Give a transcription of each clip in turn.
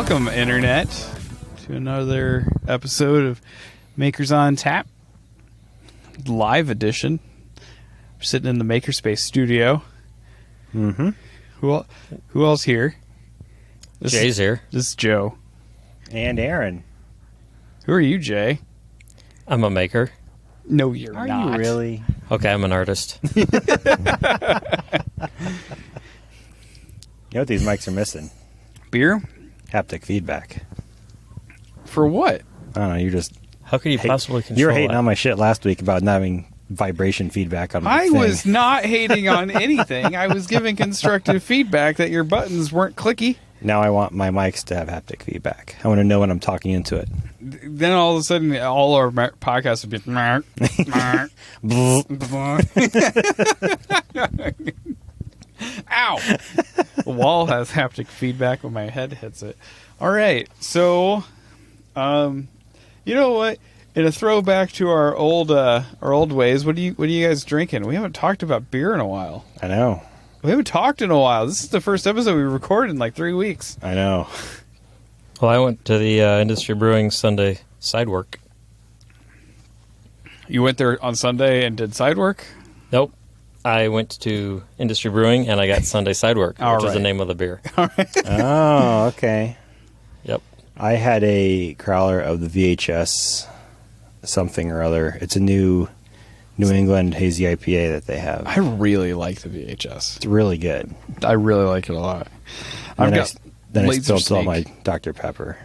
Welcome, Internet, to another episode of Makers on Tap, live edition. We're sitting in the Makerspace studio. Mm-hmm. Who else here? Jay's here. This is Joe. And Aaron. Who are you, Jay? I'm a maker. No, you're Are not. you really? Okay, I'm an artist. You know what these mics are missing? Beer? Haptic feedback. For what? I don't know, you just... How could you possibly control You were hating that? on my shit last week about not having vibration feedback on my I thing. was not hating on anything. I was giving constructive feedback that your buttons weren't clicky. Now I want my mics to have haptic feedback. I want to know when I'm talking into it. Then all of a sudden, all our podcasts would be... Ow! The wall has haptic feedback when my head hits it. All right, so, you know what? In a throwback to our old ways, what are you guys drinking? We haven't talked about beer in a while. I know. We haven't talked in a while. This is the first episode we recorded in like 3 weeks. I know. Well, I went to the Industry Brewing Sunday side work. You went there on Sunday and did side work? Nope. I went to Industry Brewing and I got Sunday side work, which is the name of the beer. Oh, okay. Yep. I had a crowler of the VHS something or other. It's a new New England hazy IPA that they have. I really like the VHS. It's really good. I really like it a lot. Then I Laser spilled all Snake. my Dr. Pepper.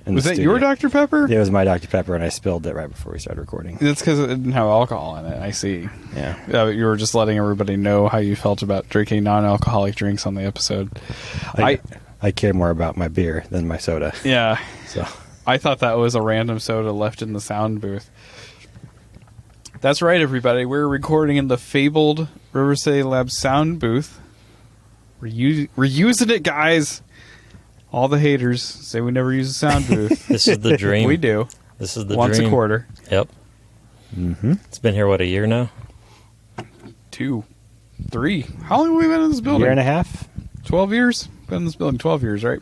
Was that your Dr. Pepper? It was my Dr. Pepper, and I spilled it right before we started recording. That's because it didn't have alcohol in it. I see. Yeah. You were just letting everybody know how you felt about drinking non-alcoholic drinks on the episode. I care more about my beer than my soda. Yeah. So I thought that was a random soda left in the sound booth. That's right, everybody. We're recording in the fabled River City Labs sound booth. We're using it, guys. All the haters say we never use a sound booth. This is the dream. We do. This is the Once dream. a quarter. Yep. Mm-hmm. It's been here, what, a year now? 2, 3. How long have we been in this building? Year and a half. 12 years? Been in this building 12 years, right?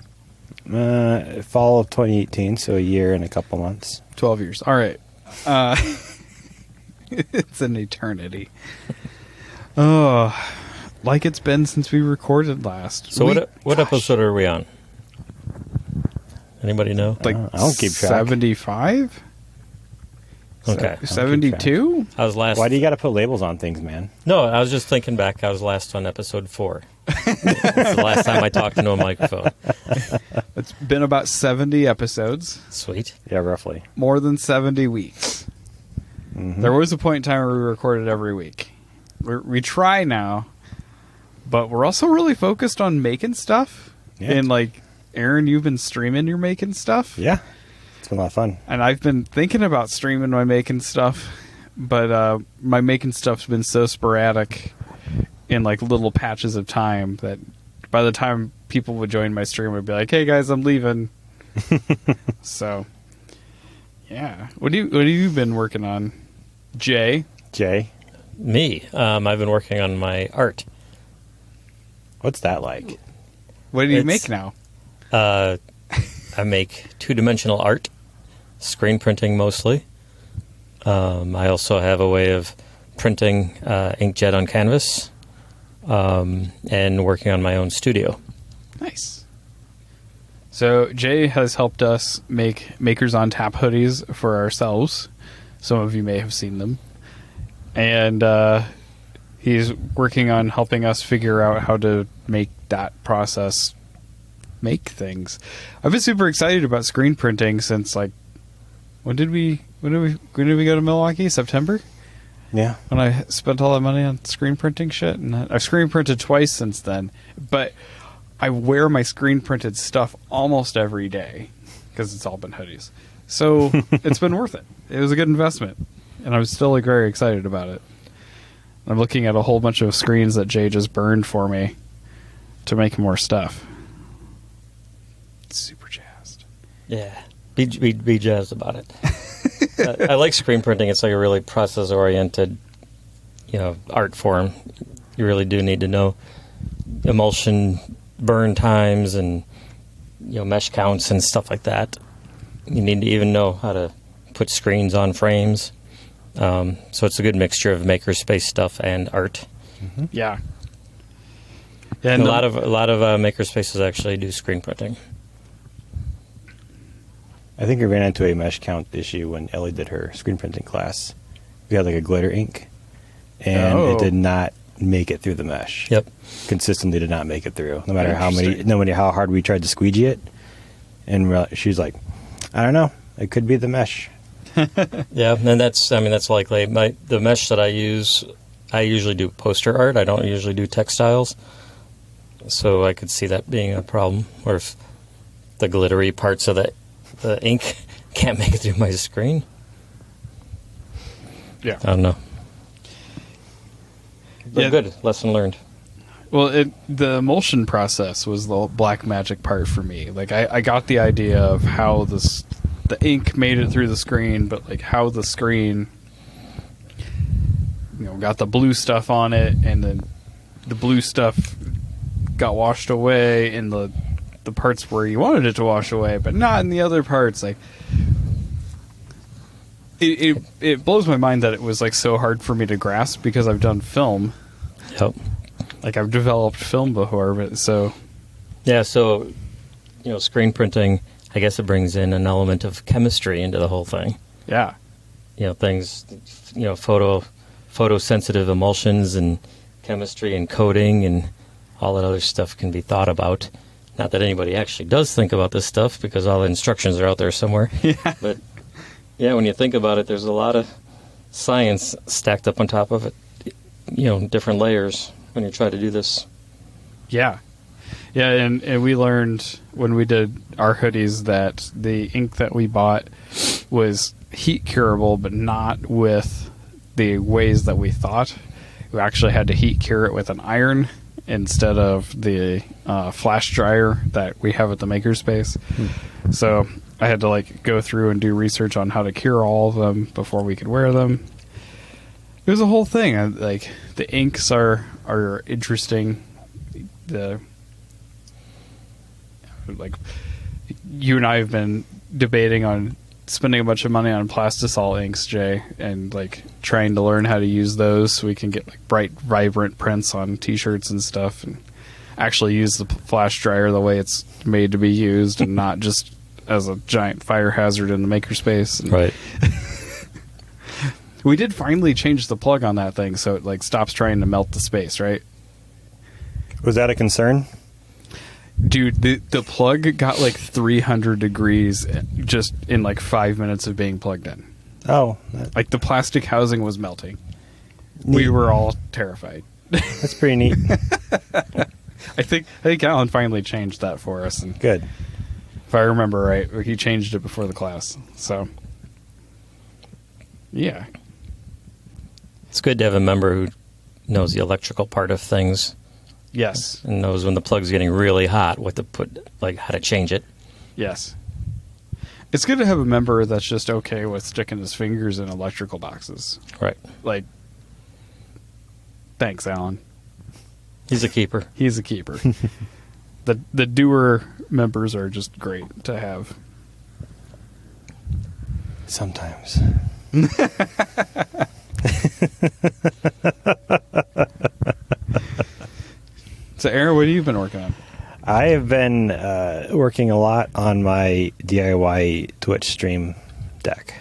Fall of 2018, so a year and a couple months. 12 years. All right. It's an eternity. Oh, like it's been since we recorded last. So what episode are we on? Anybody know? Like I don't keep track. 75? Okay. 72? I was last... Why do you got to put labels on things, man? No, I was just thinking back. I was last on episode 4. That's the last time I talked into a microphone. It's been about 70 episodes. Sweet. Yeah, roughly. More than 70 weeks. Mm-hmm. There was a point in time where we recorded every week. We try now, but we're also really focused on making stuff. Yeah. And like, Aaron, you've been streaming your making stuff. Yeah. It's been a lot of fun. And I've been thinking about streaming my making stuff, but my making stuff's been so sporadic in like little patches of time that by the time people would join my stream, I'd be like, "Hey guys, I'm leaving." So, yeah. What have you been working on, Jay? Me. I've been working on my art. What's that like? What do you make now? I make two-dimensional art, screen printing mostly. I also have a way of printing inkjet on canvas and working on my own studio. Nice. So Jay has helped us make Makers on Tap hoodies for ourselves. Some of you may have seen them. And he's working on helping us figure out how to make that process make things. I've been super excited about screen printing since like when did we go to Milwaukee? September? Yeah. When I spent all that money on screen printing shit, and I've screen printed twice since then. But I wear my screen printed stuff almost every day because it's all been hoodies. So it's been worth it. It was a good investment, and I'm still like very excited about it. I'm looking at a whole bunch of screens that Jay just burned for me to make more stuff. Super jazzed. Yeah, be jazzed about it. I like screen printing. It's like a really process-oriented, art form. You really do need to know emulsion burn times and mesh counts and stuff like that. You need to even know how to put screens on frames. So it's a good mixture of makerspace stuff and art. Mm-hmm. Yeah. And a lot of makerspaces actually do screen printing. I think we ran into a mesh count issue when Ellie did her screen printing class. We had like a glitter ink, and it did not make it through the mesh. Yep. Consistently did not make it through, no matter how hard we tried to squeegee it. And she's like, I don't know, it could be the mesh. Yeah, and that's likely. The mesh that I use, I usually do poster art. I don't usually do textiles. So I could see that being a problem, or if the glittery parts of the ink can't make it through my screen. Yeah. I don't know. But good. Lesson learned. Well, the emulsion process was the black magic part for me. Like, I got the idea of how the ink made it through the screen, but like how the screen, got the blue stuff on it, and then the blue stuff got washed away in the parts where you wanted it to wash away, but not in the other parts. Like, it blows my mind that it was like so hard for me to grasp because I've done film. Yep. Like, I've developed film before, but so... Yeah, so, screen printing, I guess it brings in an element of chemistry into the whole thing. Yeah. Things, photosensitive emulsions and chemistry and coding and all that other stuff can be thought about. Not that anybody actually does think about this stuff because all the instructions are out there somewhere. Yeah. But, yeah, when you think about it, there's a lot of science stacked up on top of it, different layers when you try to do this. Yeah. Yeah, and we learned when we did our hoodies that the ink that we bought was heat curable, but not with the ways that we thought. We actually had to heat cure it with an iron instead of the flash dryer that we have at the makerspace. So I had to go through and do research on how to cure all of them before we could wear them. It was a whole thing. The inks are interesting. You and I have been debating on spending a bunch of money on plastisol inks, Jay, and trying to learn how to use those so we can get bright, vibrant prints on T-shirts and stuff, and actually use the flash dryer the way it's made to be used, and not just as a giant fire hazard in the makerspace. And right. We did finally change the plug on that thing, so it stops trying to melt the space, right? Was that a concern? Dude, the plug got 300 degrees just in 5 minutes of being plugged in. Oh. The plastic housing was melting. Neat. We were all terrified. That's pretty neat. I think Alan finally changed that for us. And good. If I remember right, he changed it before the class. So, yeah. It's good to have a member who knows the electrical part of things. Yes. And knows when the plug's getting really hot, what to put, how to change it. Yes. It's good to have a member that's just okay with sticking his fingers in electrical boxes. Right. Thanks, Alan. He's a keeper. He's a keeper. The doer members are just great to have. Sometimes. So, Aaron, what have you been working on? I have been working a lot on my DIY Twitch stream deck.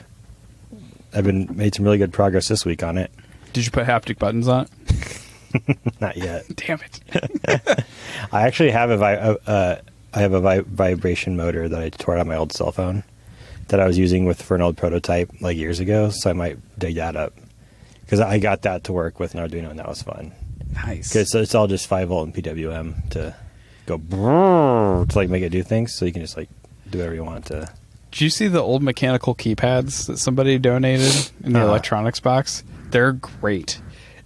I've made some really good progress this week on it. Did you put haptic buttons on it? Not yet. Damn it. I actually have a vibration motor that I tore out of my old cell phone that I was using for an old prototype years ago, so I might dig that up. Because I got that to work with an Arduino, and that was fun. Nice. Because it's all just 5-volt and PWM to go to make it do things, so you can just do whatever you want to. Did you see the old mechanical keypads that somebody donated in the electronics box? They're great.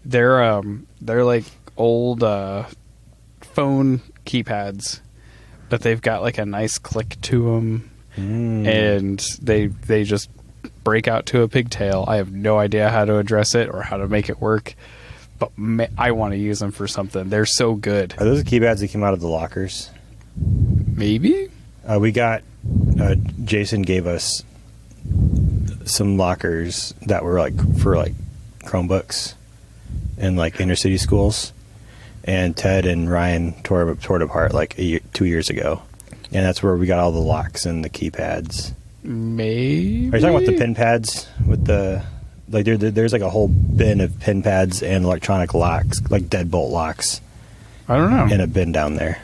They're old phone keypads, but they've got a nice click to them, and they just break out to a pigtail. I have no idea how to address it or how to make it work, but I want to use them for something. They're so good. Are those the keypads that came out of the lockers? Maybe? We got Jason gave us some lockers that were like for like Chromebooks in like inner city schools, and Ted and Ryan tore it apart like 2 years ago, and that's where we got all the locks and the keypads. Maybe. Are you talking about the pin pads with the like? There's like a whole bin of pin pads and electronic locks, like deadbolt locks. I don't know. In a bin down there.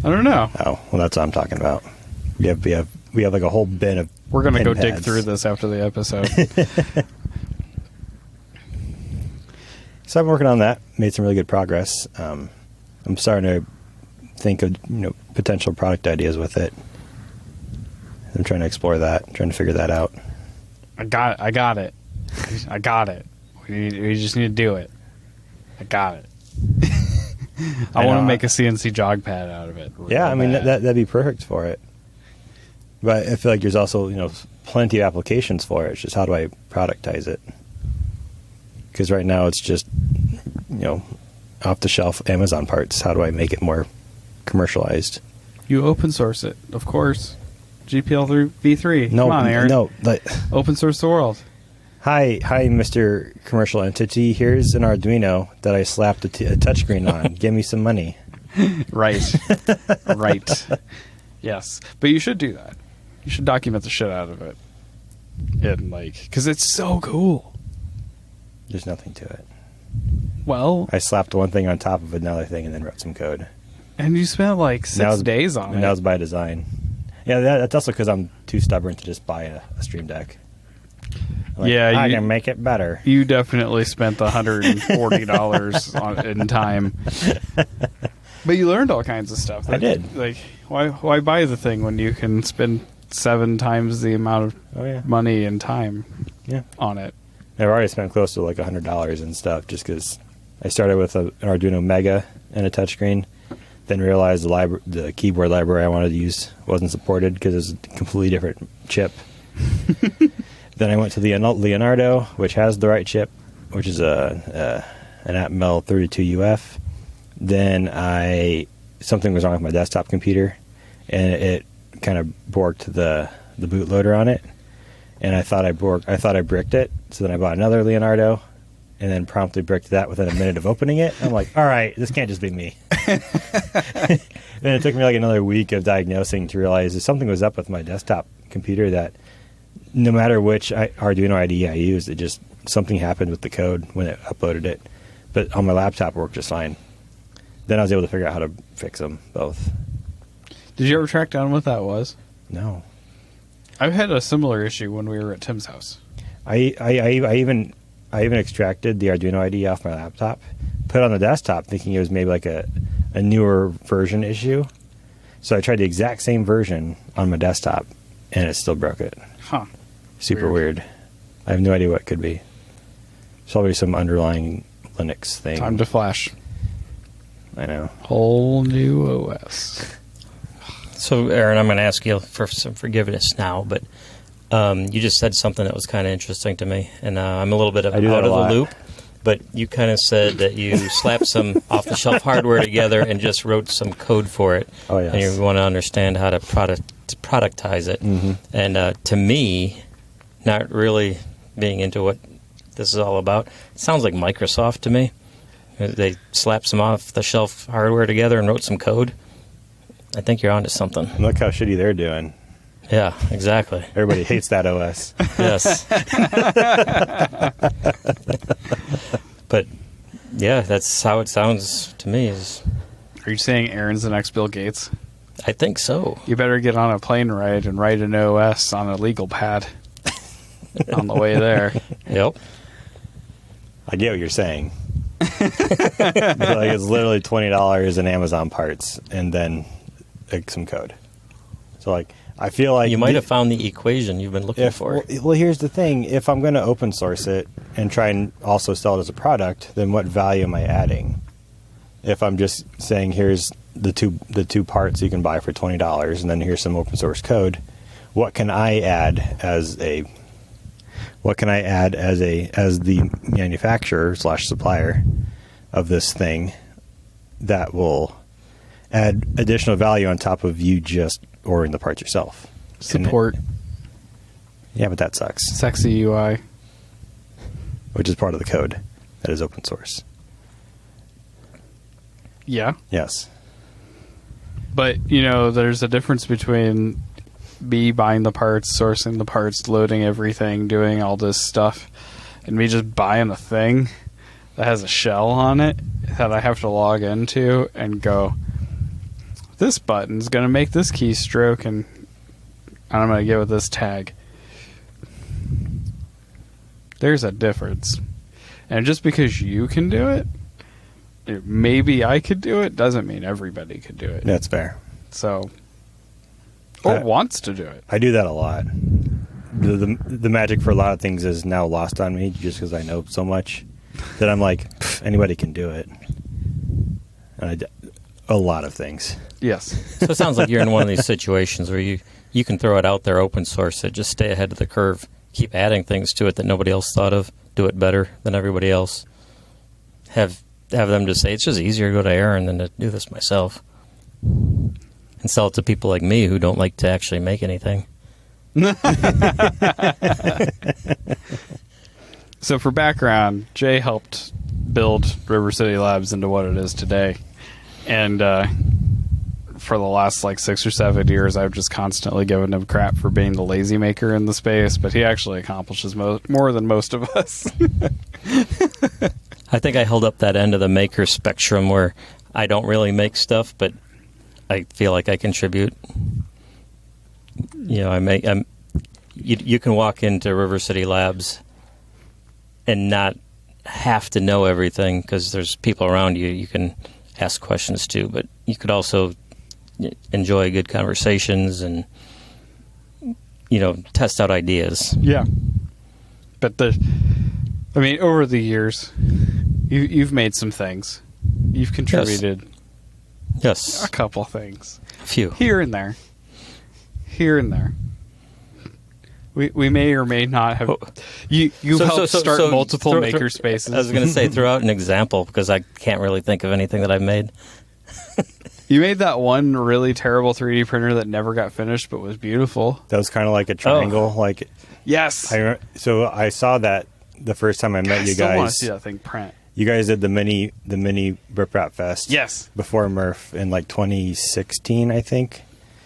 I don't know. Oh, well, that's what I'm talking about. We have like a whole bin of. We're gonna go pin dig pads. through this after the episode. So I'm working on that. Made some really good progress. I'm starting to think of potential product ideas with it. I'm trying to explore that. Trying to figure that out. I got it. I got it. We just need to do it. I got it. I want to make a CNC jog pad out of it. Yeah, I mean that'd be perfect for it. But I feel like there's also plenty of applications for it. It's just how do I productize it? Because right now it's just off the shelf Amazon parts. How do I make it more commercialized? You open source it, of course. GPL v3. No, come on, Aaron. no. Open source the world. Hi, Mr. Commercial Entity. Here's an Arduino that I slapped a touchscreen on. Give me some money. Right. Right. Yes. But you should do that. You should document the shit out of it. And because it's so cool. There's nothing to it. Well, I slapped one thing on top of another thing and then wrote some code. And you spent 6 days on it. That was by design. Yeah, that's also because I'm too stubborn to just buy a Stream Deck. I can make it better. You definitely spent the $140 in time. But you learned all kinds of stuff. I did. Why buy the thing when you can spend 7 times the amount of money and time on it? I've already spent close to $100 and stuff just because I started with an Arduino Mega and a touchscreen, then realized the keyboard library I wanted to use wasn't supported because it was a completely different chip. Then I went to the Leonardo, which has the right chip, which is an Atmel 32UF. Then something was wrong with my desktop computer, and it kind of borked the bootloader on it. And I thought I bricked it, so then I bought another Leonardo, and then promptly bricked that within a minute of opening it. I'm like, all right, this can't just be me. Then it took me another week of diagnosing to realize that something was up with my desktop computer, that no matter which Arduino IDE I used, something happened with the code when it uploaded it. But on my laptop, it worked just fine. Then I was able to figure out how to fix them both. Did you ever track down what that was? No. I've had a similar issue when we were at Tim's house. I even extracted the Arduino IDE off my laptop, put it on the desktop, thinking it was maybe a newer version issue. So I tried the exact same version on my desktop, and it still broke it. Huh. Super weird. I have no idea what it could be. It's probably some underlying Linux thing. Time to flash. I know. Whole new OS. So, Aaron, I'm going to ask you for some forgiveness now, but you just said something that was kind of interesting to me, and I'm a little bit out of the loop. But you kind of said that you slapped some off-the-shelf hardware together and just wrote some code for it. Oh, yes. And you want to understand how to productize it. Mm-hmm. And to me, not really being into what this is all about, it sounds like Microsoft to me. They slapped some off-the-shelf hardware together and wrote some code. I think you're onto something. Look how shitty they're doing. Yeah, exactly. Everybody hates that OS. Yes. But, yeah, that's how it sounds to me. Are you saying Aaron's the next Bill Gates? I think so. You better get on a plane ride and write an OS on a legal pad on the way there. Yep. I get what you're saying. It's literally $20 in Amazon parts and then some code. So I feel like you might have found the equation you've been looking for. Well, here's the thing: if I'm going to open source it and try and also sell it as a product, then what value am I adding? If I'm just saying here's the two parts you can buy for $20, and then here's some open source code, what can I add as the manufacturer / supplier of this thing that will add additional value on top of you just ordering the parts yourself. Support Yeah, but that sucks. sexy UI. Which is part of the code that is open source. Yeah. Yes. But, there's a difference between me buying the parts, sourcing the parts, loading everything, doing all this stuff, and me just buying a thing that has a shell on it that I have to log into and go, this button's going to make this keystroke, and I'm going to give it this tag. There's a difference. And just because you can do it, maybe I could do it, doesn't mean everybody could do it. That's fair. So, or wants to do it. I do that a lot. The magic for a lot of things is now lost on me just because I know so much that I'm like, anybody can do it. And a lot of things. Yes. So it sounds like you're in one of these situations where you can throw it out there, open source it, just stay ahead of the curve, keep adding things to it that nobody else thought of, do it better than everybody else. Have them just say, it's just easier to go to Aaron than to do this myself. And sell it to people like me who don't like to actually make anything. So for background, Jay helped build River City Labs into what it is today. And for the last 6 or 7 years, I've just constantly given him crap for being the lazy maker in the space, but he actually accomplishes more than most of us. I think I held up that end of the maker spectrum where I don't really make stuff, but I feel like I contribute. You can walk into River City Labs and not have to know everything because there's people around you you can ask questions to, but you could also enjoy good conversations and test out ideas. Yeah. But over the years, you've made some things. You've contributed Yes. a couple things. A few. Here and there. We may or may not have. You've helped start multiple maker spaces. I was going to say, throw out an example because I can't really think of anything that I've made. You made that one really terrible 3D printer that never got finished but was beautiful. That was kind of like a triangle. Yes. So I saw that the first time I met you I still want guys. to see that thing print. You guys did the mini Rip Rap Fest. Yes. Before Murph in 2016, I think.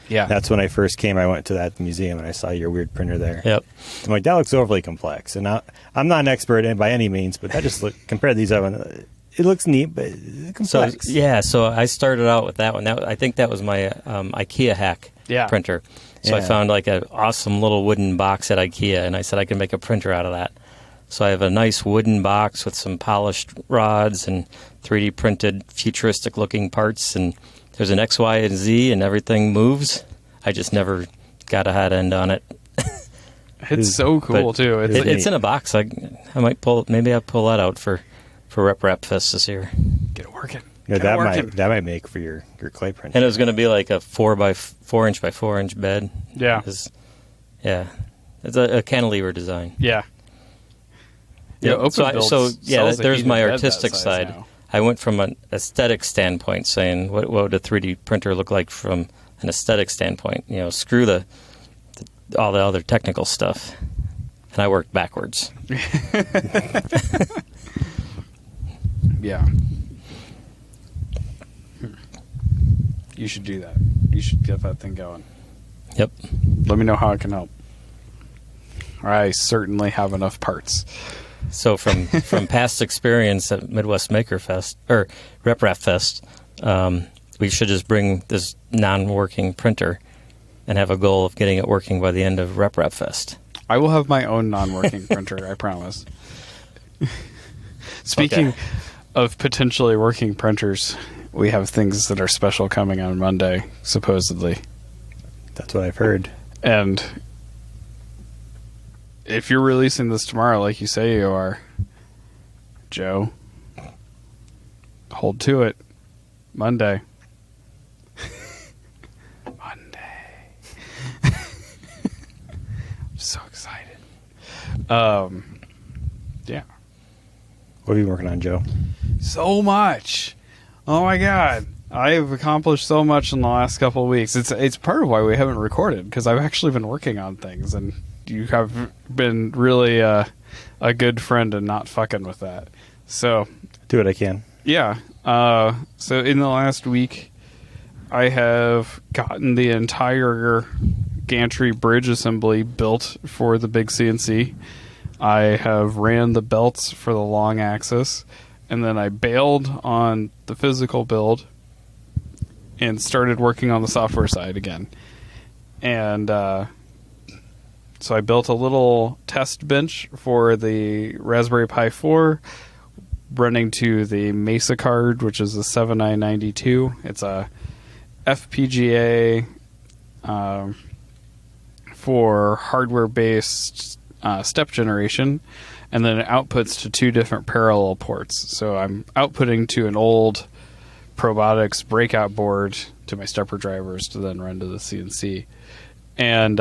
Yeah. That's when I first came. I went to that museum and I saw your weird printer there. Yep. I'm like, that looks overly complex. And I'm not an expert in by any means, but I just compared these up and it looks neat, but it's complex. So I started out with that one. I think that was my IKEA hack printer. So I found an awesome little wooden box at IKEA, and I said I can make a printer out of that. So I have a nice wooden box with some polished rods and 3D printed futuristic looking parts, and there's an X, Y, and Z, and everything moves. I just never got a hot end on it. It's so cool, too. It's in a box. I might pull that out for Rep Rap Fest this year. Get it working. Yeah, that might make for your clay printer. And it was going to be like a 4 inch by 4 inch bed. Yeah. It's a cantilever design. Yeah. Yeah. There's my artistic side. Now. I went from an aesthetic standpoint, saying what would a 3D printer look like from an aesthetic standpoint? Screw all the other technical stuff, and I worked backwards. Yeah. You should do that. You should get that thing going. Yep. Let me know how I can help. I certainly have enough parts. So from past experience at Midwest Maker Fest or Rep Rap Fest, we should just bring this non-working printer and have a goal of getting it working by the end of Rep Rap Fest. I will have my own non-working printer, I promise. Speaking of potentially working printers, we have things that are special coming on Monday, supposedly. That's what I've heard. And if you're releasing this tomorrow, like you say you are, Joe, hold to it. Monday. I'm so excited. Yeah. What are you working on, Joe? So much. Oh my God. I've accomplished so much in the last couple of weeks. It's part of why we haven't recorded, because I've actually been working on things, and you have been really a good friend and not fucking with that. So Do what I can. yeah. So in the last week, I have gotten the entire gantry bridge assembly built for the big CNC. I have ran the belts for the long axis, and then I bailed on the physical build and started working on the software side again. And so I built a little test bench for the Raspberry Pi 4 running to the Mesa card, which is a 7992. It's a FPGA for hardware-based step generation, and then it outputs to two different parallel ports. So I'm outputting to an old Probotics breakout board to my stepper drivers to then run to the CNC. And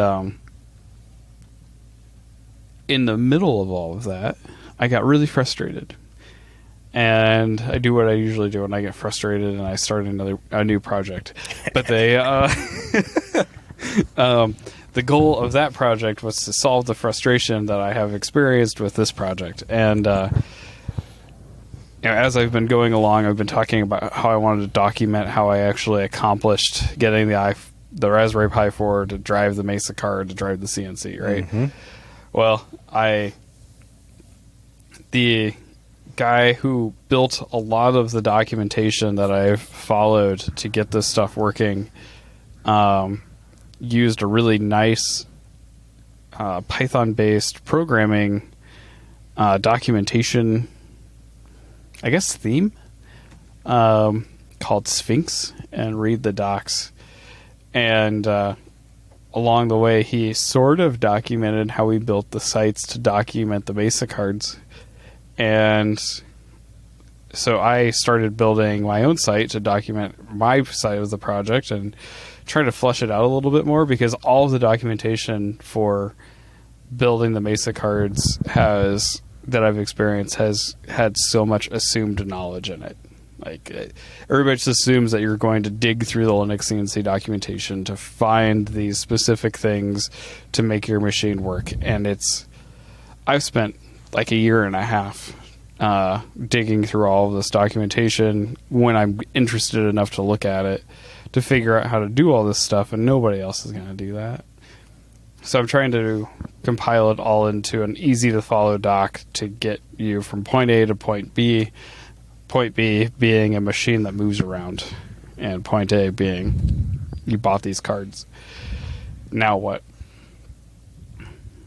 in the middle of all of that, I got really frustrated. And I do what I usually do when I get frustrated, and I start a new project. But the goal of that project was to solve the frustration that I have experienced with this project. And as I've been going along, I've been talking about how I wanted to document how I actually accomplished getting the Raspberry Pi 4 to drive the Mesa card to drive the CNC, right? Mm-hmm. Well, the guy who built a lot of the documentation that I've followed to get this stuff working used a really nice Python-based programming documentation, I guess, theme called Sphinx, and read the docs. And along the way, he sort of documented how we built the sites to document the Mesa cards. And so I started building my own site to document my side of the project and try to flesh it out a little bit more, because all of the documentation for building the Mesa cards that I've experienced has had so much assumed knowledge in it. Like, everybody just assumes that you're going to dig through the Linux CNC documentation to find these specific things to make your machine work. And I've spent like a year and a half digging through all of this documentation when I'm interested enough to look at it to figure out how to do all this stuff, and nobody else is going to do that. So I'm trying to compile it all into an easy-to-follow doc to get you from point A to point B. Point B being a machine that moves around, and point A being you bought these cards. Now what?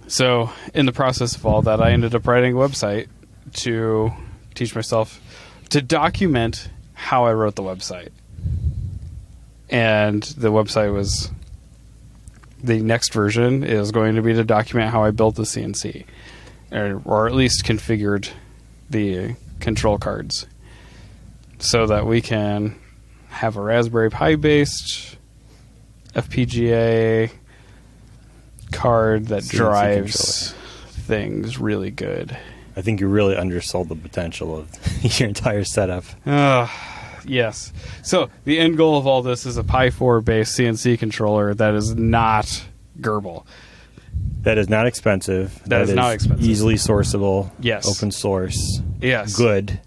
So in the process of all that, I ended up writing a website to teach myself to document how I wrote the website. And the website was... the next version is going to be to document how I built the CNC, or at least configured the control cards, so that we can have a Raspberry Pi based FPGA card that CNC drives things really good. I think you really undersold the potential of your entire setup. Yes. So the end goal of all this is a Pi 4 based CNC controller that is not Gerbil. That is not expensive. That is not expensive. Easily sourceable. Yes. Open source. Yes. Good.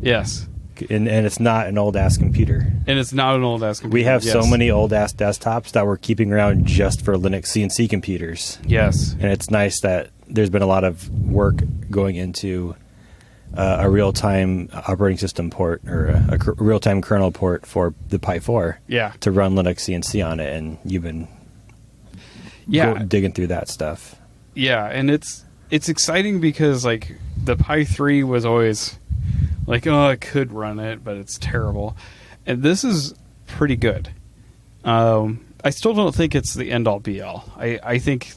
Yes. And it's not an old-ass computer. And it's not an old-ass computer. We have yes. so many old-ass desktops that we're keeping around just for Linux CNC computers. Yes. And it's nice that there's been a lot of work going into a real-time operating system port, or a real-time kernel port for the Pi 4 to run Linux CNC on it, and you've been digging through that stuff. Yeah, and it's exciting because, like, the Pi 3 was always like, oh, I could run it, but it's terrible. And this is pretty good. I still don't think it's the end-all be-all. I think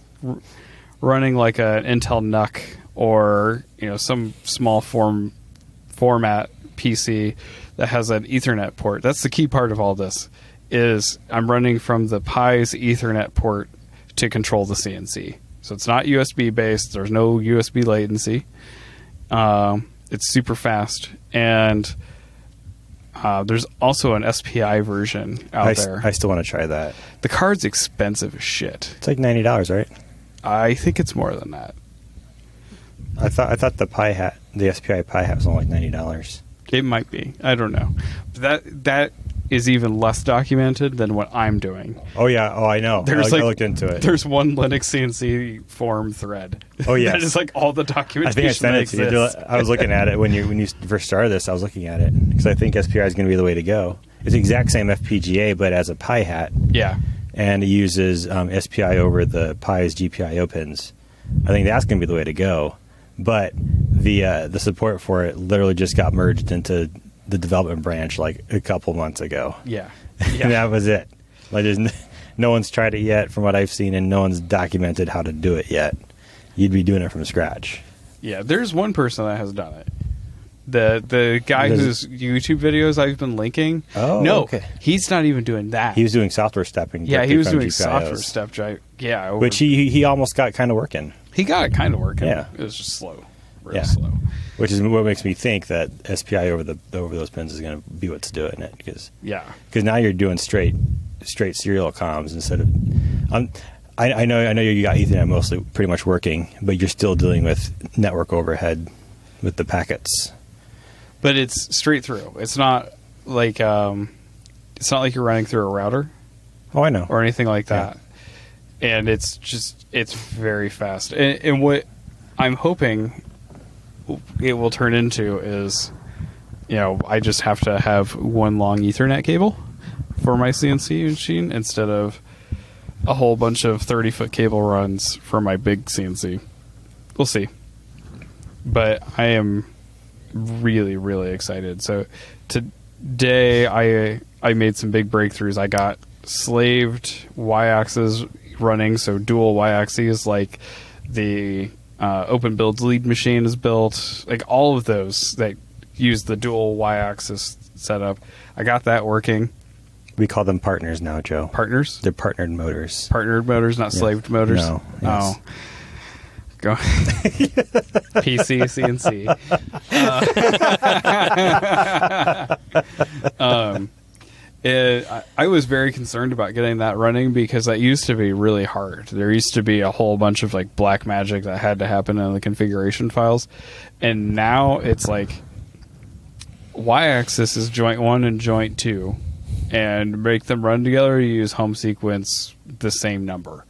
running like an Intel NUC or some small format PC that has an Ethernet port. That's the key part of all this. Is I'm running from the Pi's Ethernet port to control the CNC. So it's not USB based. There's no USB latency. It's super fast, and There's also an SPI version out there. I still want to try that. The card's expensive as shit. It's like $90, right? I think it's more than that. I thought the SPI Pi hat was only like $90. It might be. I don't know. That is even less documented than what I'm doing. Oh yeah. Oh, I know. I looked into it. There's one Linux CNC forum thread. Oh yeah. That is like all the documentation. I think I sent it to you. I was looking at it when you first started this. I was looking at it because I think SPI is going to be the way to go. It's the exact same FPGA, but as a Pi hat. Yeah. And it uses SPI over the Pi's GPIO pins. I think that's going to be the way to go. But the support for it literally just got merged into the development branch like a couple months ago. Yeah. And that was it. Like no one's tried it yet from what I've seen, and no one's documented how to do it yet. You'd be doing it from scratch. Yeah, there's one person that has done it. The guy whose YouTube videos I've been linking. Oh, no, okay. He's not even doing that. He was doing software stepping. Yeah, he was doing GPIOs, software step. Yeah, which he almost got kind of working. He got it kind of working. Yeah, it was just slow, real slow. Which is what makes me think that SPI over those pins is going to be what's doing it because now you're doing straight serial comms instead of. I know you got Ethernet mostly pretty much working, but you're still dealing with network overhead with the packets. But it's straight through. It's not like you're running through a router. Oh, I know. Or anything like that. Yeah. And it's very fast. And what I'm hoping it will turn into is, I just have to have one long Ethernet cable for my CNC machine instead of a whole bunch of 30-foot cable runs for my big CNC. We'll see. But I am really, really excited. So today I made some big breakthroughs. I got slaved y-axis running, so dual y-axes, like the Open Builds lead machine is built, like all of those that use the dual y-axis setup. I got that working. We call them partners now, Joe. Partners? They're partnered motors. Partnered motors, not slaved motors? No. Yes. Oh. Go. PC, CNC. I was very concerned about getting that running because that used to be really hard. There used to be a whole bunch of like black magic that had to happen in the configuration files, and now it's like y-axis is joint 1 and joint 2, and make them run together. You use home sequence the same number.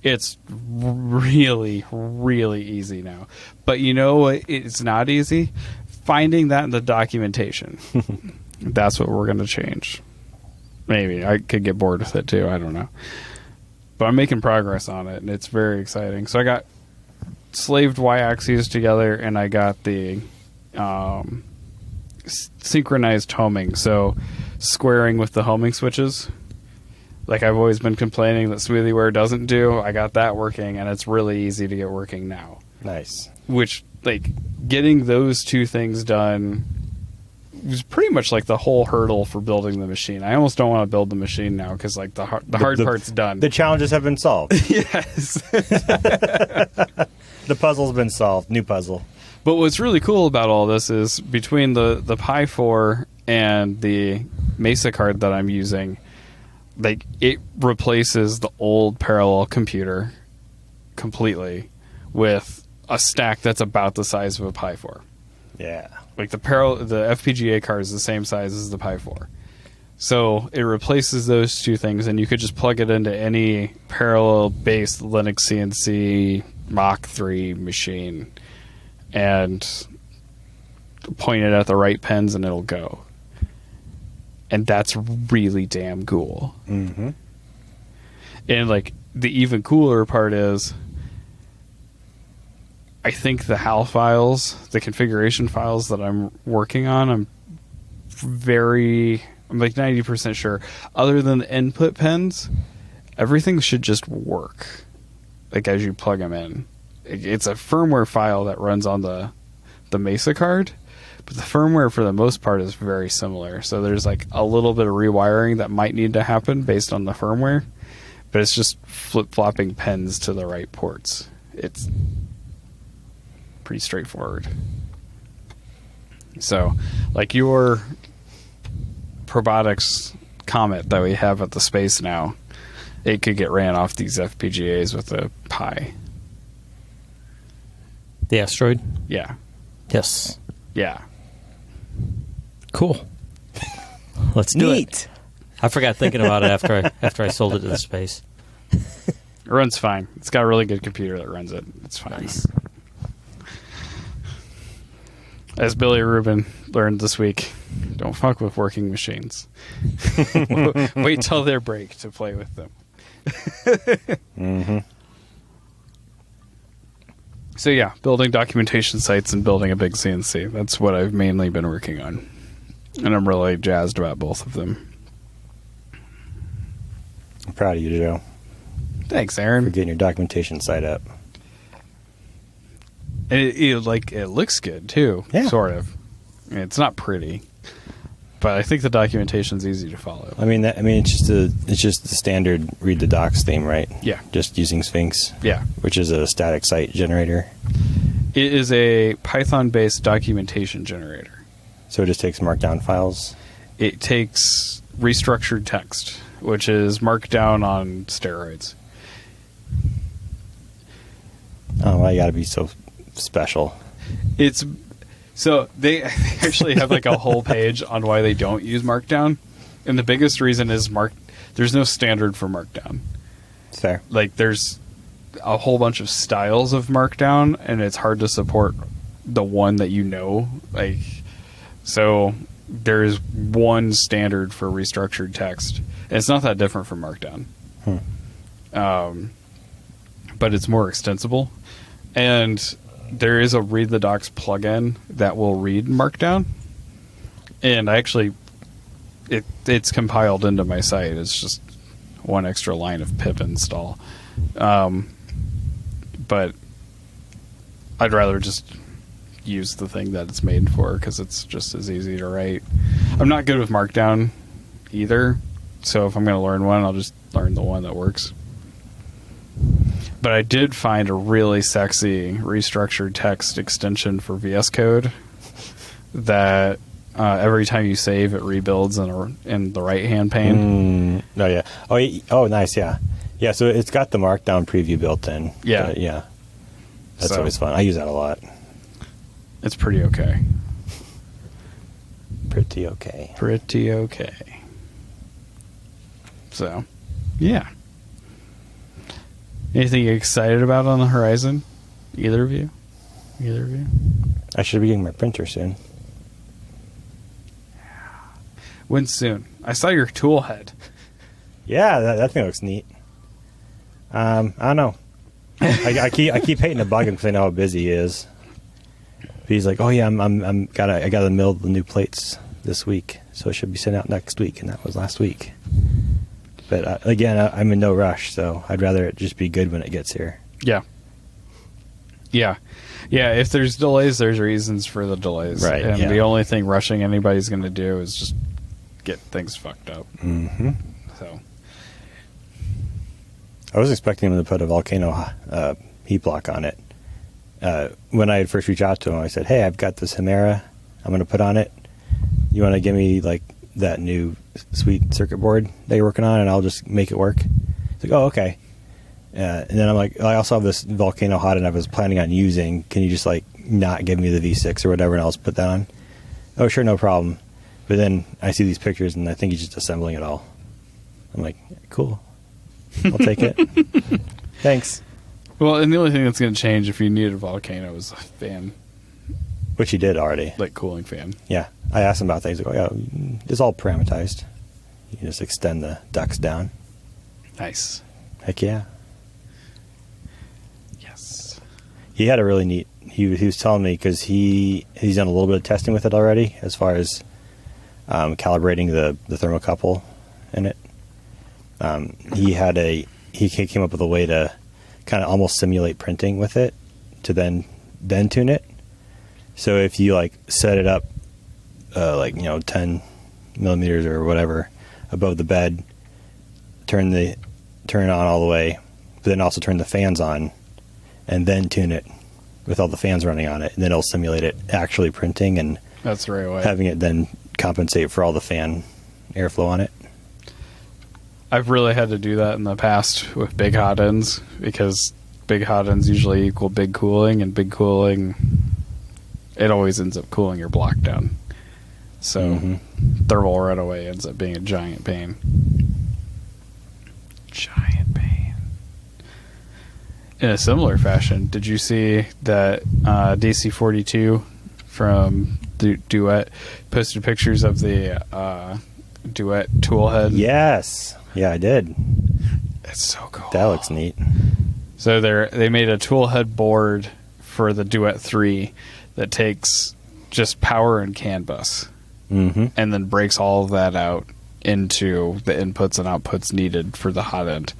It's really, really easy now. But you know what? It's not easy. Finding that in the documentation. That's what we're going to change. Maybe. I could get bored with it too. I don't know. But I'm making progress on it, and it's very exciting. So I got slaved y-axes together, and I got the synchronized homing. So squaring with the homing switches. Like I've always been complaining that SmoothieWare doesn't do. I got that working, and it's really easy to get working now. Nice. Which, like, getting those two things done was pretty much like the whole hurdle for building the machine. I almost don't want to build the machine now because, like, the hard part's done. The challenges have been solved. Yes. The puzzle's been solved. New puzzle. But what's really cool about all this is between the Pi 4 and the Mesa card that I'm using, like, it replaces the old parallel computer completely with a stack that's about the size of a Pi 4. Yeah. Like the FPGA card is the same size as the Pi 4. So it replaces those two things, and you could just plug it into any parallel-based Linux CNC Mach 3 machine and point it at the right pins, and it'll go. And that's really damn cool. Mm-hmm. And, like, the even cooler part is I think the HAL files, the configuration files that I'm working on, I'm like 90% sure, other than the input pins, everything should just work, like, as you plug them in. It's a firmware file that runs on the Mesa card, but the firmware for the most part is very similar. So there's like a little bit of rewiring that might need to happen based on the firmware, but it's just flip-flopping pins to the right ports. It's pretty straightforward. So, like, your Probotics Comet that we have at the space now, it could get ran off these FPGAs with a Pi. The asteroid? Yeah. Yes. Yeah. Cool. Let's do Neat. it. I forgot thinking about it after I sold it to the space. It runs fine. It's got a really good computer that runs it. It's fine. Nice. As Billy Rubin learned this week, don't fuck with working machines. Wait till they break to play with them. Mm-hmm. So yeah, building documentation sites and building a big CNC. That's what I've mainly been working on. And I'm really jazzed about both of them. I'm proud of you, Joe, Thanks, for Aaron. getting your documentation site up. And it looks good too, Yeah. sort of. I mean, it's not pretty, but I think the documentation's easy to follow. It's just the standard read the docs theme, right? Yeah. Just using Sphinx, Yeah. which is a static site generator. It is a Python-based documentation generator. So it just takes markdown files. It takes restructured text, which is markdown on steroids. Oh, why you got to be so special? It's so they actually have like a whole page on why they don't use markdown, and the biggest reason is there's no standard for markdown. It's fair. Like there's a whole bunch of styles of markdown, and it's hard to support the one that you know. Like, so there's one standard for restructured text, and it's not that different from markdown. But it's more extensible, and there is a read the docs plugin that will read markdown, and it's compiled into my site. It's just one extra line of pip install, but I'd rather just use the thing that it's made for because it's just as easy to write. I'm not good with markdown either, so if I'm going to learn one, I'll just learn the one that works. But I did find a really sexy restructured text extension for VS Code that every time you save, it rebuilds in the right-hand pane. Oh, yeah. Oh, nice, yeah. Yeah, so it's got the markdown preview built in. Yeah. Yeah. That's So- always fun. I use that a lot. It's pretty okay. Pretty okay. Pretty okay. So, yeah. Anything you're excited about on the horizon? Either of you? I should be getting my printer soon. When soon? I saw your tool head. Yeah, that thing looks neat. I don't know. I keep hating to bug him because I know how busy he is. But he's like, "Oh yeah, I gotta mill the new plates this week, so it should be sent out next week," and that was last week. But again, I'm in no rush, so I'd rather it just be good when it gets here. Yeah. If there's delays, there's reasons for the delays. Right, And yeah. the only thing rushing anybody's going to do is just get things fucked up. Mm-hmm. So, I was expecting him to put a volcano heat block on it. When I had first reached out to him, I said, "Hey, I've got this Chimera I'm going to put on it. You want to give me like that new sweet circuit board that you're working on, and I'll just make it work?" He's like, "Oh, okay." And then I'm like, "I also have this volcano hot, and I was planning on using. Can you just like not give me the V6 or whatever, and I'll just put that on?" "Oh, sure, no problem." But then I see these pictures, and I think he's just assembling it all. I'm like, "Cool, I'll take it." Thanks. well, and the only thing that's going to change if you need a volcano is a fan, Which he did already. like cooling fan. Yeah, I asked him about that. He's like, "Oh yeah, it's all parameterized. You can just extend the ducts down." Nice. Heck yeah. Yes. He had a really neat. He was telling me because he's done a little bit of testing with it already, as far as calibrating the thermocouple in it. He came up with a way to kind of almost simulate printing with it to then tune it. So if you like set it up 10 millimeters or whatever above the bed, turn it on all the way, but then also turn the fans on, and then tune it with all the fans running on it, and then it'll simulate it actually printing and That's the right way. having it then compensate for all the fan airflow on it. I've really had to do that in the past with big hot ends because big hot ends usually equal big cooling, and big cooling, it always ends up cooling your block down. So thermal runaway ends up being a giant pain. Giant pain. In a similar fashion, did you see that DC42 from Duet posted pictures of the Duet tool head? Yes. Yeah, I did. It's so cool. That looks neat. So they made a tool head board for the Duet 3 that takes just power and CAN bus and then breaks all of that out into the inputs and outputs needed for the hot end.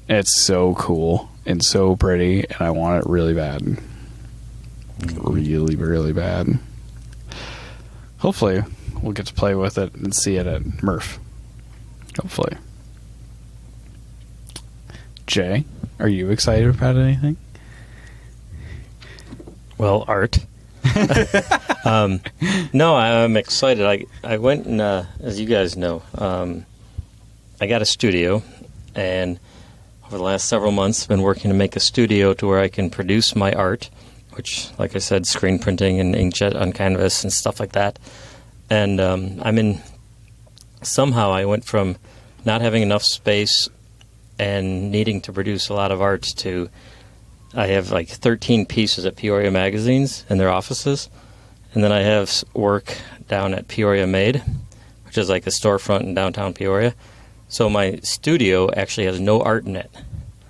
And it's so cool and so pretty, and I want it really bad. Really, really bad. Hopefully, we'll get to play with it and see it at MRF. Hopefully. Jay, are you excited about anything? Well, art. No, I'm excited. I went and, as you guys know, I got a studio, and over the last several months, I've been working to make a studio to where I can produce my art, which, like I said, screen printing and inkjet on canvas and stuff like that. And somehow I went from not having enough space and needing to produce a lot of art to I have like 13 pieces at Peoria Magazines in their offices. And then I have work down at Peoria Made, which is like a storefront in downtown Peoria. So my studio actually has no art in it.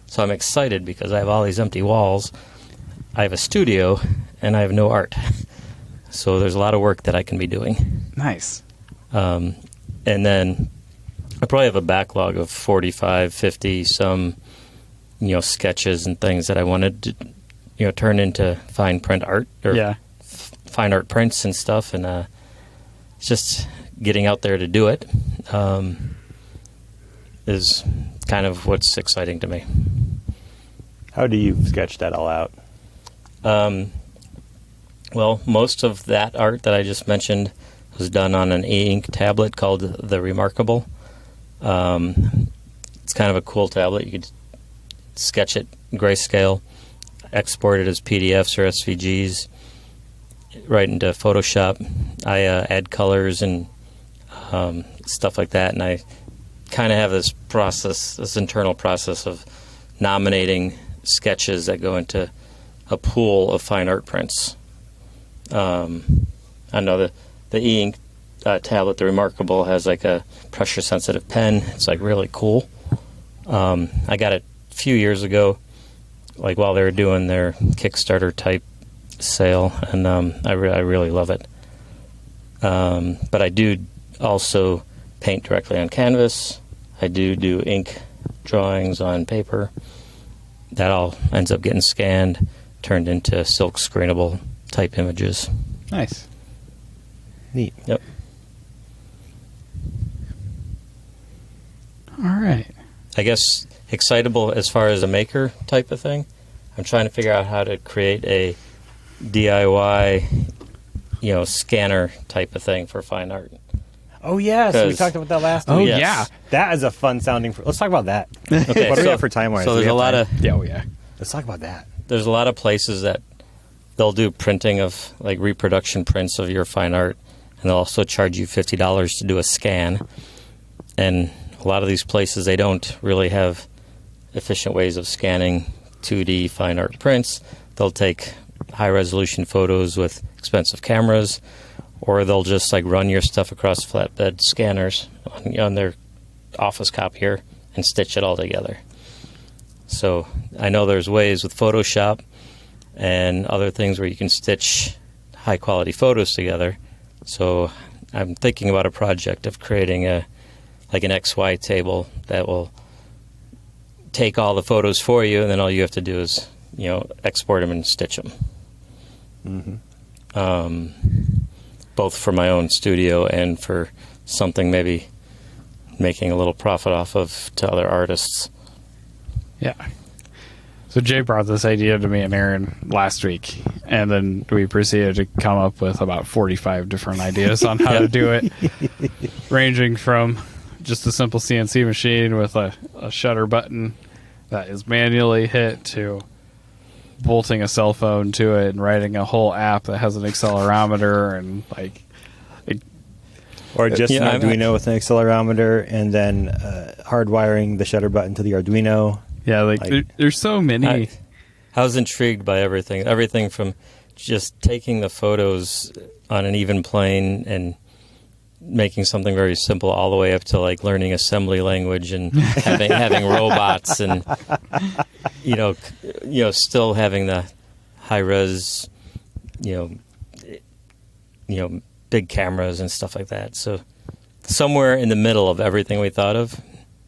So I'm excited because I have all these empty walls. I have a studio and I have no art. So there's a lot of work that I can be doing. Nice. And then I probably have a backlog of 45, 50, some, sketches and things that I wanted to, turn into fine print art or fine art prints and stuff. And it's just getting out there to do it is kind of what's exciting to me. How do you sketch that all out? Well, most of that art that I just mentioned was done on an e-ink tablet called the Remarkable. It's kind of a cool tablet. You could sketch it grayscale, export it as PDFs or SVGs, right into Photoshop. I add colors and stuff like that, and I kind of have this internal process of nominating sketches that go into a pool of fine art prints. I know the e-ink tablet, the Remarkable, has like a pressure-sensitive pen. It's like really cool. I got it a few years ago, like while they were doing their Kickstarter type sale, and I really love it. But I do also paint directly on canvas. I do ink drawings on paper. That all ends up getting scanned, turned into silk screenable type images. Nice. Neat. Yep. All right. I guess excitable as far as a maker type of thing. I'm trying to figure out how to create a DIY, scanner type of thing for fine art. Oh, yes. We talked about that last week. Oh, Yes. yeah. That is a fun sounding. Let's talk about that. Okay, What do we have for time-wise? So Do we there's a have lot time? of Yeah, oh, yeah. Let's talk about that. there's a lot of places that they'll do printing of like reproduction prints of your fine art, and they'll also charge you $50 to do a scan. And a lot of these places, they don't really have efficient ways of scanning 2D fine art prints. They'll take high resolution photos with expensive cameras, or they'll just like run your stuff across flatbed scanners on their office copier and stitch it all together. So I know there's ways with Photoshop and other things where you can stitch high quality photos together. So I'm thinking about a project of creating an XY table that will take all the photos for you, and then all you have to do is export them and stitch them. Both for my own studio and for something maybe making a little profit off of to other artists. Yeah. So Jay brought this idea to me and Aaron last week, and then we proceeded to come up with about 45 different ideas on how to do it, ranging from just a simple CNC machine with a shutter button that is manually hit to bolting a cell phone to it and writing a whole app that has an accelerometer and like. Or just Yeah, an Arduino with an accelerometer, and then hardwiring the shutter button to the Arduino. Yeah, there's so many. I was intrigued by everything from just taking the photos on an even plane and making something very simple, all the way up to like learning assembly language and having robots, and still having the high res, big cameras and stuff like that. So somewhere in the middle of everything we thought of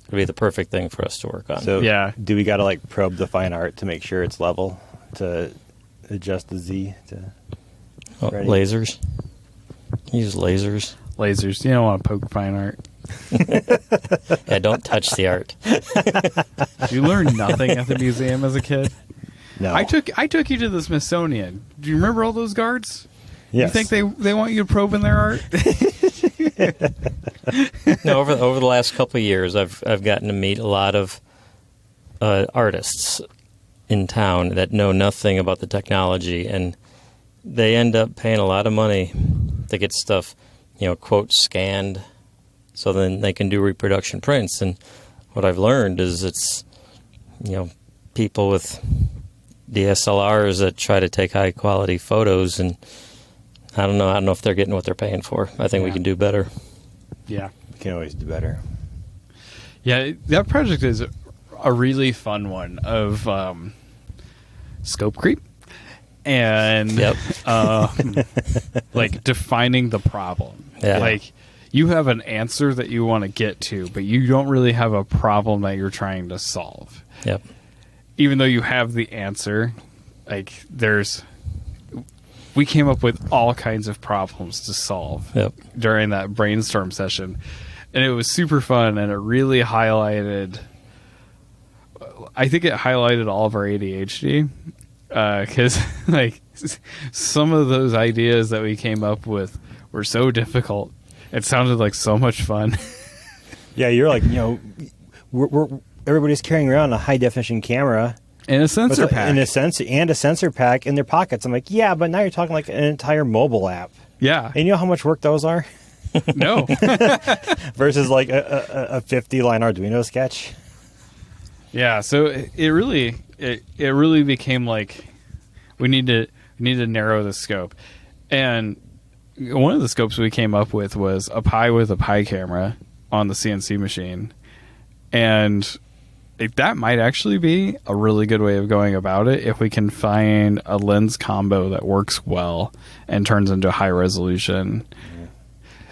would be the perfect thing for us to work on. So yeah, do we got to like probe the fine art to make sure it's level, to adjust the Z to lasers? Use lasers. Lasers. You don't want to poke fine art. Yeah, don't touch the art. You learned nothing at the museum as a kid. No. I took you to the Smithsonian. Do you remember all those guards? Yes. You think they want you to probe in their art? No, over the last couple of years, I've gotten to meet a lot of artists in town that know nothing about the technology, and they end up paying a lot of money to get stuff, quote, scanned, so then they can do reproduction prints. And what I've learned is it's, people with DSLRs that try to take high quality photos, and I don't know if they're getting what they're paying for. I think we can do better. Yeah. We can always do better. Yeah, that project is a really fun one of scope creep and like defining the problem. Yeah. Like you have an answer that you want to get to, but you don't really have a problem that you're trying to solve. Yep. Even though you have the answer, like we came up with all kinds of problems to solve during that brainstorm session. And it was super fun, and it really highlighted, I think it highlighted all of our ADHD, because like some of those ideas that we came up with were so difficult. It sounded like so much fun. Yeah, you're like, everybody's carrying around a high definition camera. And a sensor pack. And a sensor pack in their pockets. I'm like, yeah, but now you're talking like an entire mobile app. Yeah. And you know how much work those are? No. Versus like a 50-line Arduino sketch. Yeah, so it really became like we need to narrow the scope. And one of the scopes we came up with was a Pi with a Pi camera on the CNC machine. And that might actually be a really good way of going about it if we can find a lens combo that works well and turns into high resolution.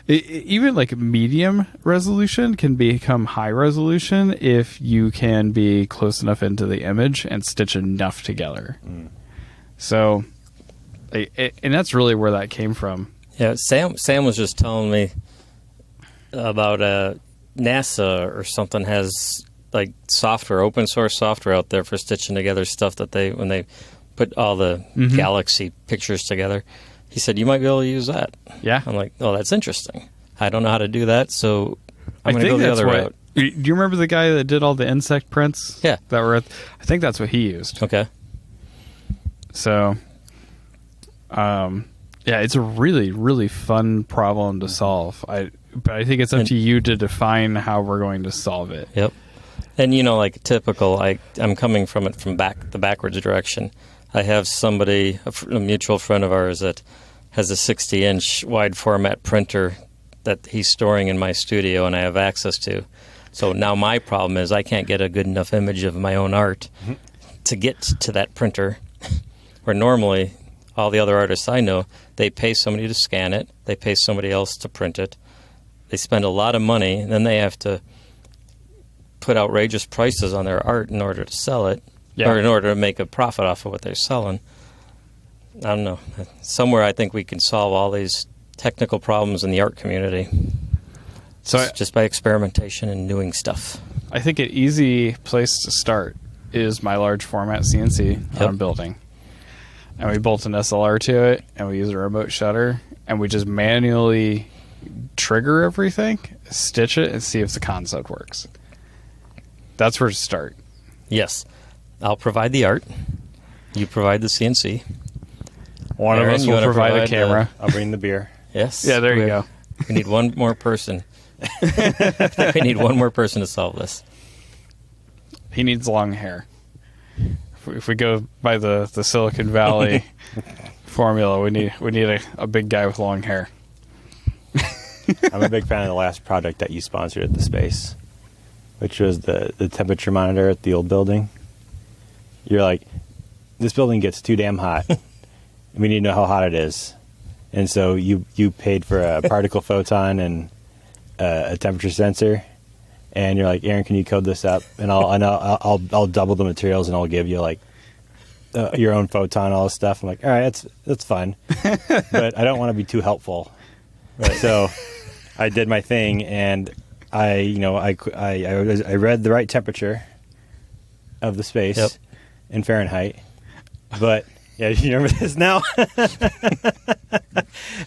Even like medium resolution can become high resolution if you can be close enough into the image and stitch enough together. So, and that's really where that came from. Yeah, Sam was just telling me about NASA or something has like software, open source software out there for stitching together stuff that when they put all the galaxy pictures together. He said, you might be able to use that. Yeah. I'm like, oh, that's interesting. I don't know how to do that, so I'm going to go the other route. Do you remember the guy that did all the insect prints? Yeah. That were I think that's what he used. Okay. So, yeah, it's a really, really fun problem to solve. But I think it's up to you to define how we're going to solve it. Yep. And, like typical, I'm coming from it from the backwards direction. I have somebody, a mutual friend of ours, that has a 60-inch wide format printer that he's storing in my studio and I have access to. So now my problem is I can't get a good enough image of my own art to get to that printer, where normally all the other artists I know, they pay somebody to scan it, they pay somebody else to print it, they spend a lot of money, and then they have to put outrageous prices on their art in order to sell it, or in order to make a profit off of what they're selling. I don't know. Somewhere I think we can solve all these technical problems in the art community. So just by experimentation and doing stuff. I think an easy place to start is my large format CNC on a building. And we bolt an SLR to it, and we use a remote shutter, and we just manually trigger everything, stitch it, and see if the concept works. That's where to start. Yes. I'll provide the art. You provide the CNC. One Aaron, of us you will wanna provide a provide camera. I'll bring the beer. Yes. Yeah, there you go. We need one more person. We need one more person to solve this. He needs long hair. If we go by the Silicon Valley formula, we need a big guy with long hair. I'm a big fan of the last project that you sponsored at the space, which was the temperature monitor at the old building. You're like, this building gets too damn hot. We need to know how hot it is. And so you paid for a particle photon and a temperature sensor. And you're like, Aaron, can you code this up? And I'll double the materials and I'll give you like your own photon, all this stuff. I'm like, all right, that's fun, but I don't want to be too helpful. Right. So I did my thing, and I read the right temperature of the space in Fahrenheit. But yeah, you remember this now.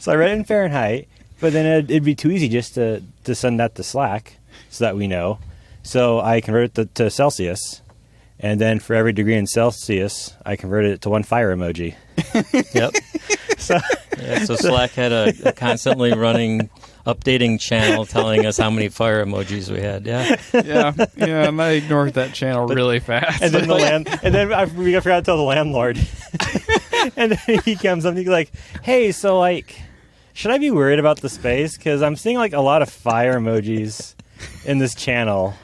So I read it in Fahrenheit, but then it'd be too easy just to send that to Slack so that we know. So I converted it to Celsius, and then for every degree in Celsius, I converted it to one fire emoji. Yep. So Slack had a constantly running, updating channel telling us how many fire emojis we had. Yeah. Yeah. And I ignored that channel really fast. And then we forgot to tell the landlord. And then he comes up and he's like, "Hey, so like, should I be worried about the space? Because I'm seeing like a lot of fire emojis in this channel."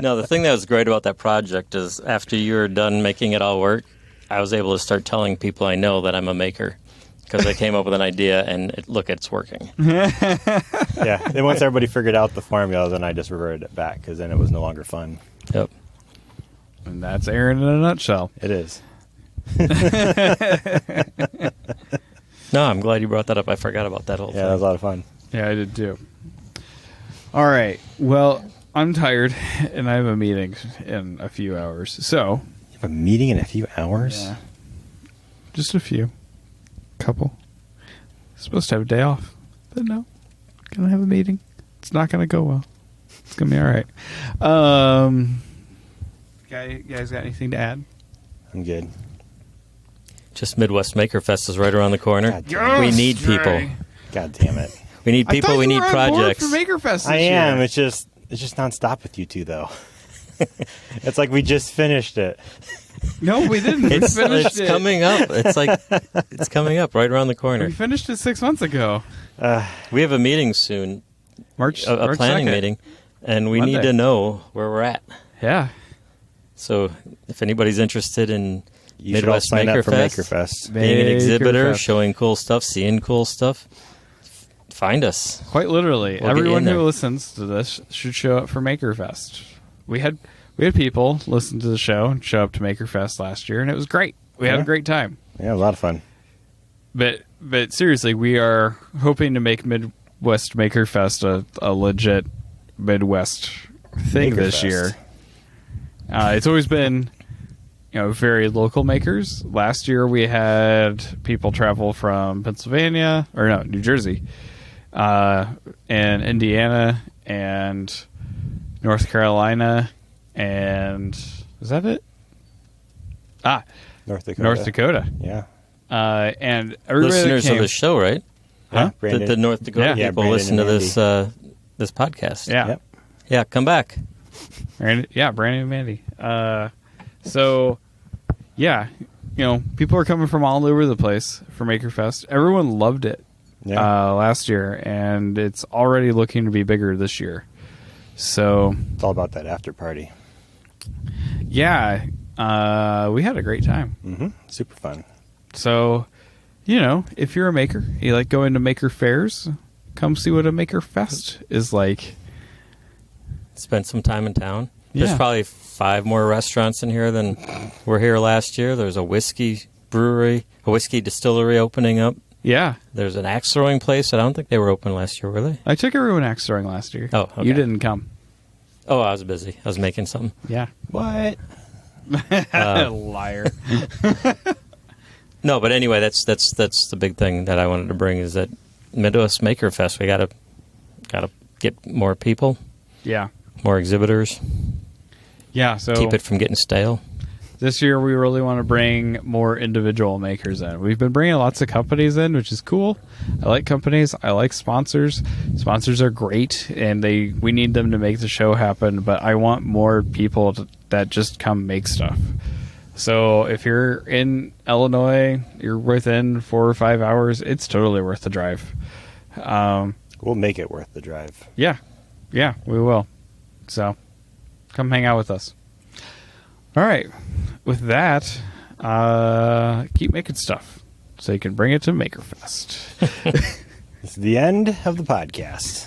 No, the thing that was great about that project is after you were done making it all work, I was able to start telling people I know that I'm a maker because I came up with an idea and it's working. Yeah. Then once everybody figured out the formula, then I just reverted it back because then it was no longer fun. Yep. And that's Aaron in a nutshell. It is. No, I'm glad you brought that up. I forgot about that whole thing. Yeah, that was a lot of fun. Yeah, I did too. All right. Well, I'm tired, and I have a meeting in a few hours. So, You have a meeting in a few hours? yeah, just a few, couple. Supposed to have a day off, but no, gonna have a meeting. It's not gonna go well. It's gonna be all right. You guys got anything to add? I'm good. Just Midwest Maker Fest is right around the corner. God damn We it. need people. God damn it. We need people. We need projects. For Makerfest this I am. year. It's just nonstop with you two, though. It's like we just finished it. No, we didn't. We It's finished it. coming up. It's coming up right around the We corner. finished it 6 months ago. We have a meeting soon, March. a March planning 2nd. meeting, and we Monday. need to know where we're at. Yeah. So if anybody's interested in You should all Midwest sign Maker up for Fest, Makerfest. being an exhibitor, Makerfest. showing cool stuff, seeing cool stuff, find us. Quite literally, We'll get you everyone in there. who listens to this should show up for Makerfest. We had people listen to the show and show up to Makerfest last year, and it was great. We had Yeah. a great time. Yeah, a lot of fun. But seriously, we are hoping to make Midwest Makerfest a legit Midwest thing this Makerfest. year. It's always been, very local makers. Last year we had people travel from New Jersey, and Indiana, and North Carolina, and is that it? North Dakota. North Dakota. Yeah. And everybody that Listeners came, of the show, right? Huh? Brandon. The North Dakota Yeah. people Brandon listen to and this podcast. Yeah. Yep. Yeah, come back. Brandon and Mandy. So, yeah, people are coming from all over the place for Makerfest. Everyone loved it last year, and it's already looking to be bigger this year. So, It's all about that after party. yeah, we had a great time. Mm-hmm. Super fun. So, if you're a maker, you like going to maker fairs, come see what a Maker Fest is like. Spend some time in town. There's Yeah. probably 5 more restaurants in here than were here last year. There's a whiskey brewery, a whiskey distillery opening up. Yeah. There's an axe throwing place. I don't think they were open last year, were they? I took everyone axe throwing last year. Oh, okay. You didn't come. Oh, I was busy. I was making something. Yeah. What? Liar. No, but anyway, that's the big thing that I wanted to bring is that Midwest Maker Fest. We gotta get more people, Yeah. more exhibitors, Yeah. So keep it from getting stale. this year we really want to bring more individual makers in. We've been bringing lots of companies in, which is cool. I like companies. I like sponsors. Sponsors are great, and we need them to make the show happen. But I want more people that just come make stuff. So if you're in Illinois, you're within 4 or 5 hours, it's totally worth the drive. We'll make it worth the drive. Yeah, we will. So come hang out with us. All right. With that, keep making stuff so you can bring it to MakerFest. It's the end of the podcast.